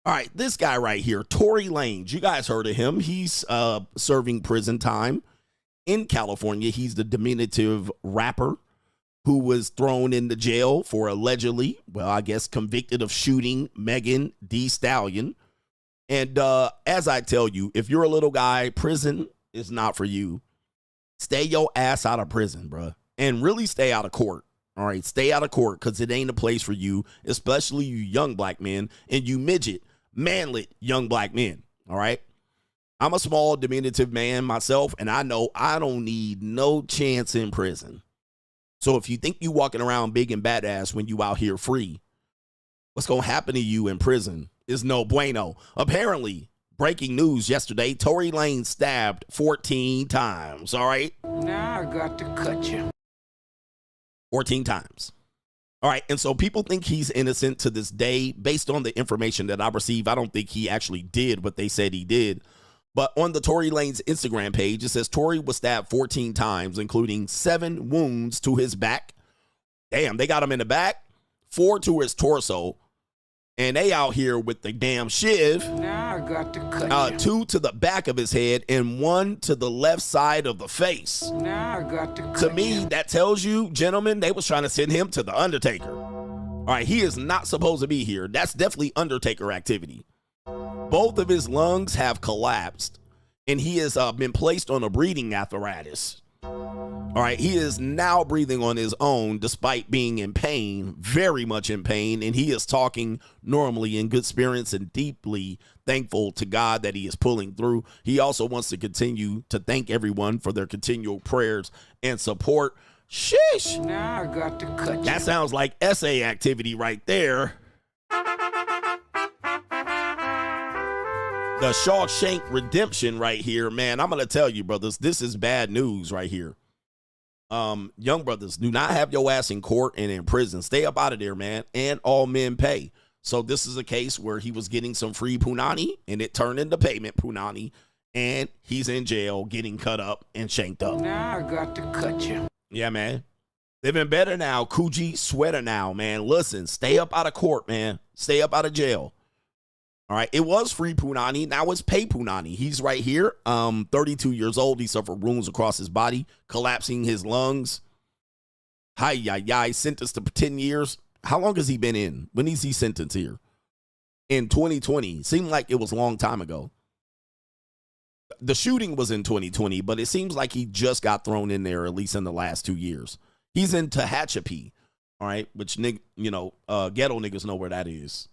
All right, this guy right here, Tory Lanez. You guys heard of him. He's serving prison time in California. He's the diminutive rapper who was thrown into jail for allegedly, well, I guess, convicted of shooting Megan Thee Stallion. And as I tell you, if you're a little guy, prison is not for you. Stay your ass out of prison, bruh. And really stay out of court. All right, stay out of court because it ain't a place for you, especially you young black men and you midget, manlet young black men. All right. I'm a small, diminutive man myself, and I know I don't need no chance in prison. So if you think you walking around big and badass when you out here free, what's going to happen to you in prison is no bueno. Apparently, breaking news yesterday, Tory Lanez stabbed 14 times, all right? Now I got to cut you. 14 times. All right, and so people think he's innocent to this day. Based on the information that I received, I don't think he actually did what they said he did. But on the Tory Lanez Instagram page, it says Tory was stabbed 14 times, including 7 wounds to his back. Damn, they got him in the back, 4 to his torso, and they out here with the damn shiv. Now I got to cut you. 2 to the back of his head and 1 to the left side of the face. Now I got to cut To me, that tells you, gentlemen, they was trying to send him to the Undertaker. All right, he is not supposed to be here. That's definitely Undertaker activity. Both of his lungs have collapsed, and he has been placed on a breathing apparatus. All right, he is now breathing on his own despite being in pain, very much in pain, and he is talking normally in good spirits and deeply thankful to God that he is pulling through. He also wants to continue to thank everyone for their continual prayers and support. Sheesh. Now I got to cut you. That sounds like essay activity right there. The Shawshank Redemption right here, man. I'm going to tell you, brothers, this is bad news right here. Young brothers, do not have your ass in court and in prison. Stay up out of there, man. And all men pay. So this is a case where he was getting some free punani and it turned into payment punani. And he's in jail getting cut up and shanked up. Now I got to cut you. Yeah, man. Living better now. Coogee sweater now, man. Listen, stay up out of court, man. Stay up out of jail. All right, it was free punani. Now it's pay punani. He's right here, 32 years old. He suffered wounds across his body, collapsing his lungs. Hi, sentenced to 10 years. How long has he been in? When is he sentenced here? In 2020. Seemed like it was a long time ago. The shooting was in 2020, but it seems like he just got thrown in there, at least in the last 2 years. He's in Tehachapi, all right, which, ghetto niggas know where that is.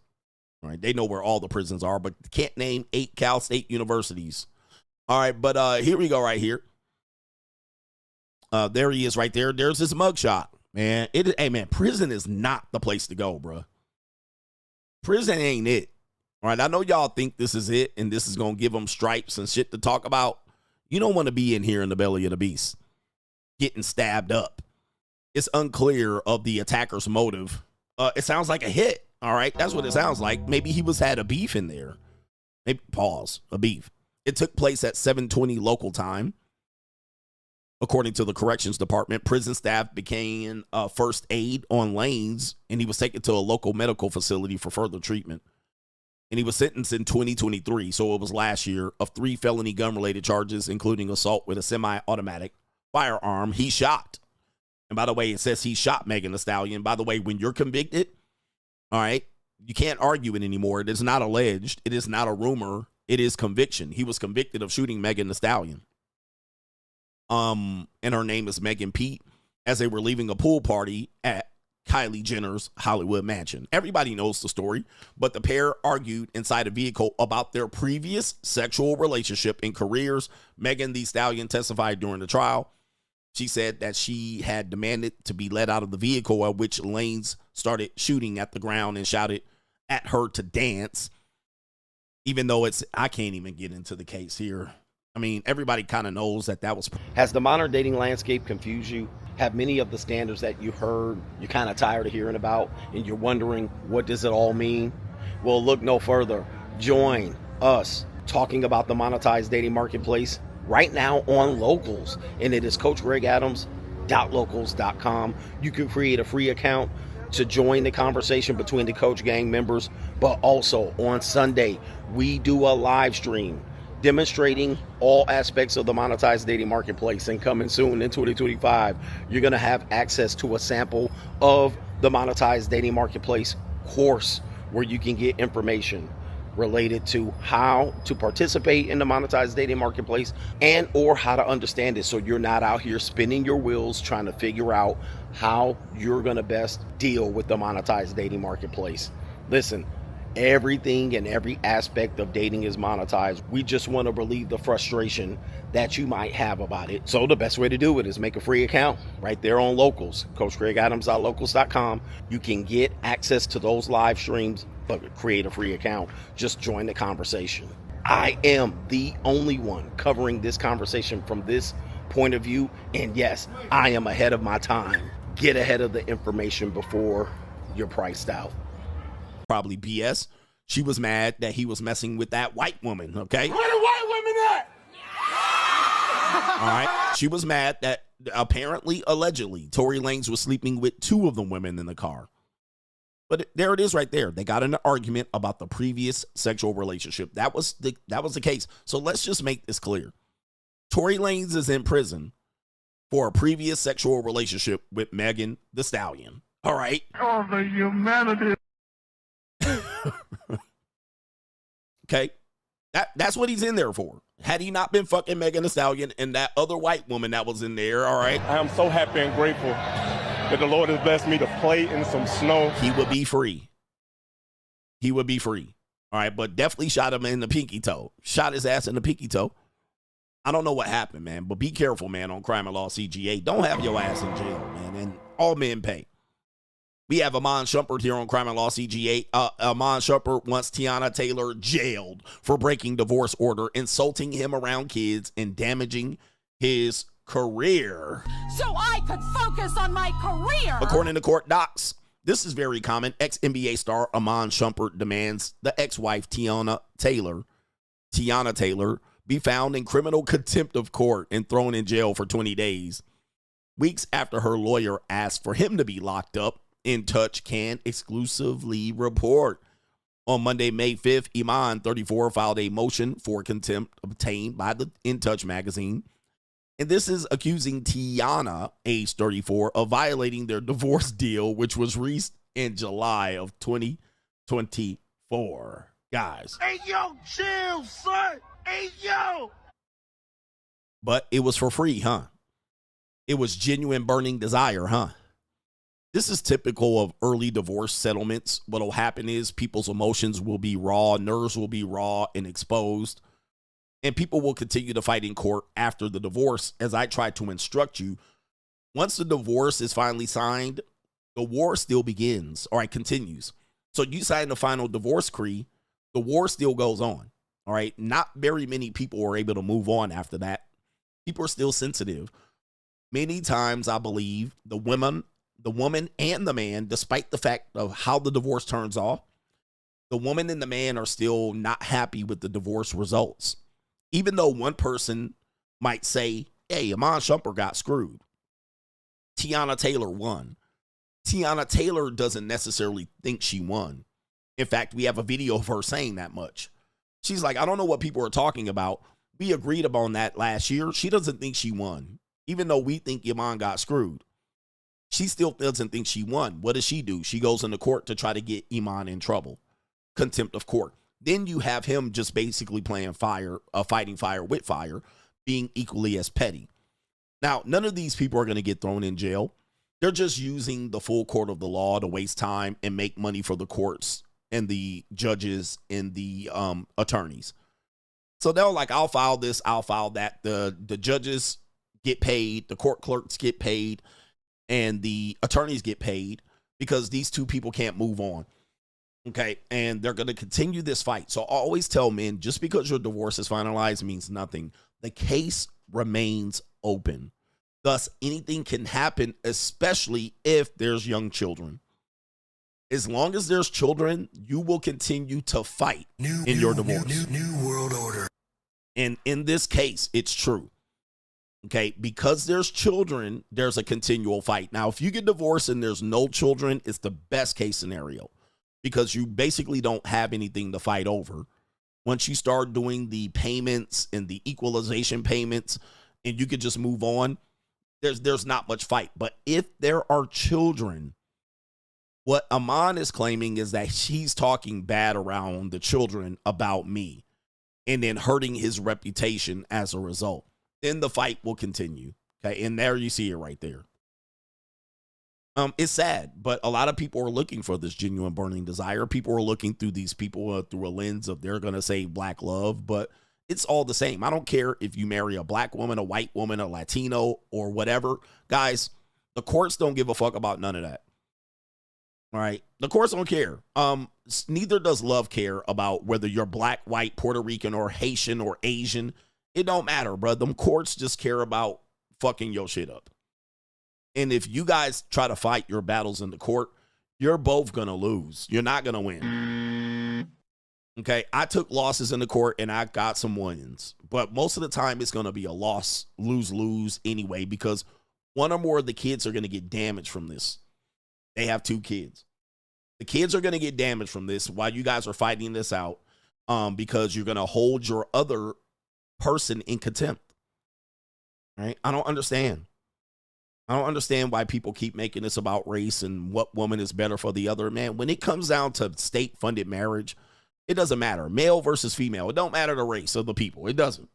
Right, they know where all the prisons are, but can't name 8 Cal State universities. All right, but here we go right here. There he is right there. There's his mugshot, man. Hey, man, prison is not the place to go, bro. Prison ain't it. All right, I know y'all think this is it, and this is going to give them stripes and shit to talk about. You don't want to be in here in the belly of the beast, getting stabbed up. It's unclear of the attacker's motive. It sounds like a hit. All right, that's what it sounds like. Maybe he had a beef in there. Maybe, a beef. It took place at 7:20 local time. According to the corrections department, prison staff began first aid on Lanez, and he was taken to a local medical facility for further treatment. And he was sentenced in 2023, so it was last year, of 3 felony gun-related charges, including assault with a semi-automatic firearm. He shot. And by the way, it says he shot Megan Thee Stallion. By the way, when you're convicted, all right, you can't argue it anymore. It is not alleged. It is not a rumor. It is conviction. He was convicted of shooting Megan Thee Stallion. And her name is Megan Pete, as they were leaving a pool party at Kylie Jenner's Hollywood mansion. Everybody knows the story, but the pair argued inside a vehicle about their previous sexual relationship and careers. Megan Thee Stallion testified during the trial. She said that she had demanded to be let out of the vehicle, at which Lanez started shooting at the ground and shouted at her to dance. Even though I can't even get into the case here. I mean, everybody kind of knows that was. Has the modern dating landscape confused you? Have many of the standards that you heard, you're kind of tired of hearing about, and you're wondering, what does it all mean? Well, look no further. Join us talking about the monetized dating marketplace right now on Locals, and it is CoachGregAdams.locals.com. You can create a free account, to join the conversation between the Coach Gang members. But also on Sunday, we do a live stream demonstrating all aspects of the monetized dating marketplace. And coming soon in 2025, you're going to have access to a sample of the monetized dating marketplace course where you can get information related to how to participate in the monetized dating marketplace and or how to understand it, so you're not out here spinning your wheels trying to figure out how you're going to best deal with the monetized dating marketplace. Listen, everything and every aspect of dating is monetized. We just want to relieve the frustration that you might have about it. So the best way to do it is make a free account right there on Locals, CoachCraigAdams.locals.com. You can get access to those live streams, but create a free account. Just join the conversation. I am the only one covering this conversation from this point of view. And yes, I am ahead of my time. Get ahead of the information before you're priced out. Probably BS. She was mad that he was messing with that white woman, okay? Where the white women at? All right. She was mad that allegedly, Tory Lanez was sleeping with two of the women in the car. But there it is right there. They got in an argument about the previous sexual relationship. That was the case. So let's just make this clear. Tory Lanez is in prison for a previous sexual relationship with Megan Thee Stallion. All right. Oh, the humanity. Okay. That's what he's in there for. Had he not been fucking Megan Thee Stallion and that other white woman that was in there, all right, I am so happy and grateful that the Lord has blessed me to play in some snow. he would be free. He would be free. All right, but definitely shot him in the pinky toe. Shot his ass in the pinky toe. I don't know what happened, man, but be careful, man, on Crime and Law CGA. Don't have your ass in jail, man, and all men pay. We have Amon Shumpert here on Crime and Law CGA. Amon Shumpert wants Tiana Taylor jailed for breaking divorce order, insulting him around kids, and damaging his career. So I could focus on my career. According to court docs, this is very common. Ex-NBA star Amon Shumpert demands the ex-wife Tiana Taylor be found in criminal contempt of court and thrown in jail for 20 days. Weeks after her lawyer asked for him to be locked up, In Touch can exclusively report. On Monday, May 5th, Iman, 34, filed a motion for contempt obtained by the In Touch magazine. And this is accusing Tiana, age 34, of violating their divorce deal, which was reached in July of 2024. Guys. Hey, yo, chill, son. Hey, yo. But it was for free, huh? It was genuine burning desire, huh? This is typical of early divorce settlements. What'll happen is people's emotions will be raw, nerves will be raw and exposed, and people will continue to fight in court after the divorce. As I try to instruct you, once the divorce is finally signed, the war still begins, or it continues. So you sign the final divorce decree, the war still goes on, all right? Not very many people are able to move on after that. People are still sensitive. Many times, I believe, the woman and the man, despite the fact of how the divorce turns off, the woman and the man are still not happy with the divorce results. Even though one person might say, hey, Amon Shumpert got screwed. Tiana Taylor won. Tiana Taylor doesn't necessarily think she won. In fact, we have a video of her saying that much. She's like, I don't know what people are talking about. We agreed upon that last year. She doesn't think she won. Even though we think Iman got screwed, she still doesn't think she won. What does she do? She goes into court to try to get Iman in trouble. Contempt of court. Then you have him just basically playing fighting fire with fire, being equally as petty. Now, none of these people are going to get thrown in jail. They're just using the full court of the law to waste time and make money for the courts and the judges and the attorneys. So they're like, I'll file this, I'll file that. The judges get paid, the court clerks get paid, and the attorneys get paid because these two people can't move on. Okay, and they're going to continue this fight. So I always tell men, just because your divorce is finalized means nothing. The case remains open. Thus, anything can happen, especially if there's young children. As long as there's children, you will continue to fight in your divorce. New world order. And in this case, it's true. Okay, because there's children, there's a continual fight. Now, if you get divorced and there's no children, it's the best case scenario because you basically don't have anything to fight over. Once you start doing the payments and the equalization payments and you could just move on, there's not much fight. But if there are children, what Amon is claiming is that she's talking bad around the children about me and then hurting his reputation as a result. Then the fight will continue. Okay. And there you see it right there. It's sad, but a lot of people are looking for this genuine burning desire. People are looking through these people through a lens of they're going to say black love, but it's all the same. I don't care if you marry a black woman, a white woman, a Latino, or whatever. Guys, the courts don't give a fuck about none of that. All right. The courts don't care. Neither does love care about whether you're black, white, Puerto Rican, or Haitian, or Asian. It don't matter, bro. Them courts just care about fucking your shit up. And if you guys try to fight your battles in the court, you're both going to lose. You're not going to win. Okay. I took losses in the court and I got some wins, but most of the time it's going to be a loss, lose anyway, because one or more of the kids are going to get damaged from this. They have 2 kids. The kids are going to get damaged from this while you guys are fighting this out because you're going to hold your other person in contempt. Right? I don't understand. I don't understand why people keep making this about race and what woman is better for the other. Man, when it comes down to state-funded marriage, it doesn't matter. Male versus female. It don't matter the race of the people. It doesn't.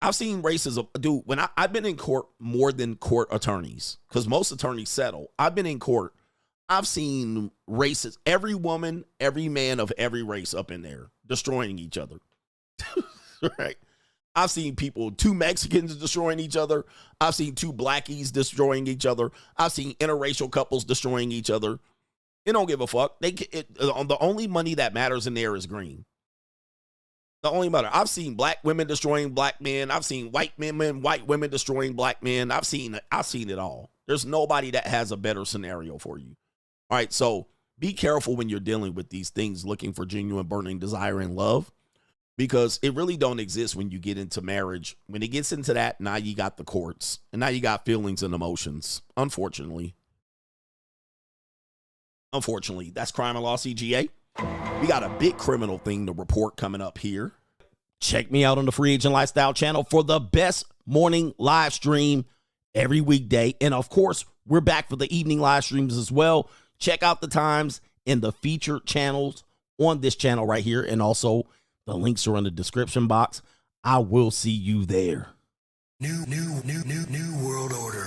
I've seen races of, dude, when I've been in court more than court attorneys, because most attorneys settle. I've been in court. I've seen races, every woman, every man of every race up in there destroying each other. Right? I've seen people, 2 Mexicans destroying each other. I've seen 2 blackies destroying each other. I've seen interracial couples destroying each other. They don't give a fuck. The only money that matters in there is green. The only matter. I've seen black women destroying black men. I've seen white women destroying black men. I've seen it all. There's nobody that has a better scenario for you. All right, so be careful when you're dealing with these things, looking for genuine burning desire and love, because it really don't exist when you get into marriage. When it gets into that, now you got the courts, and now you got feelings and emotions, unfortunately. Unfortunately, that's Crime and Law CGA. We got a big criminal thing to report coming up here. Check me out on the Free Agent Lifestyle channel for the best morning live stream every weekday. And of course, we're back for the evening live streams as well. Check out the times in the featured channels on this channel right here. And also the links are in the description box. I will see you there. New world order.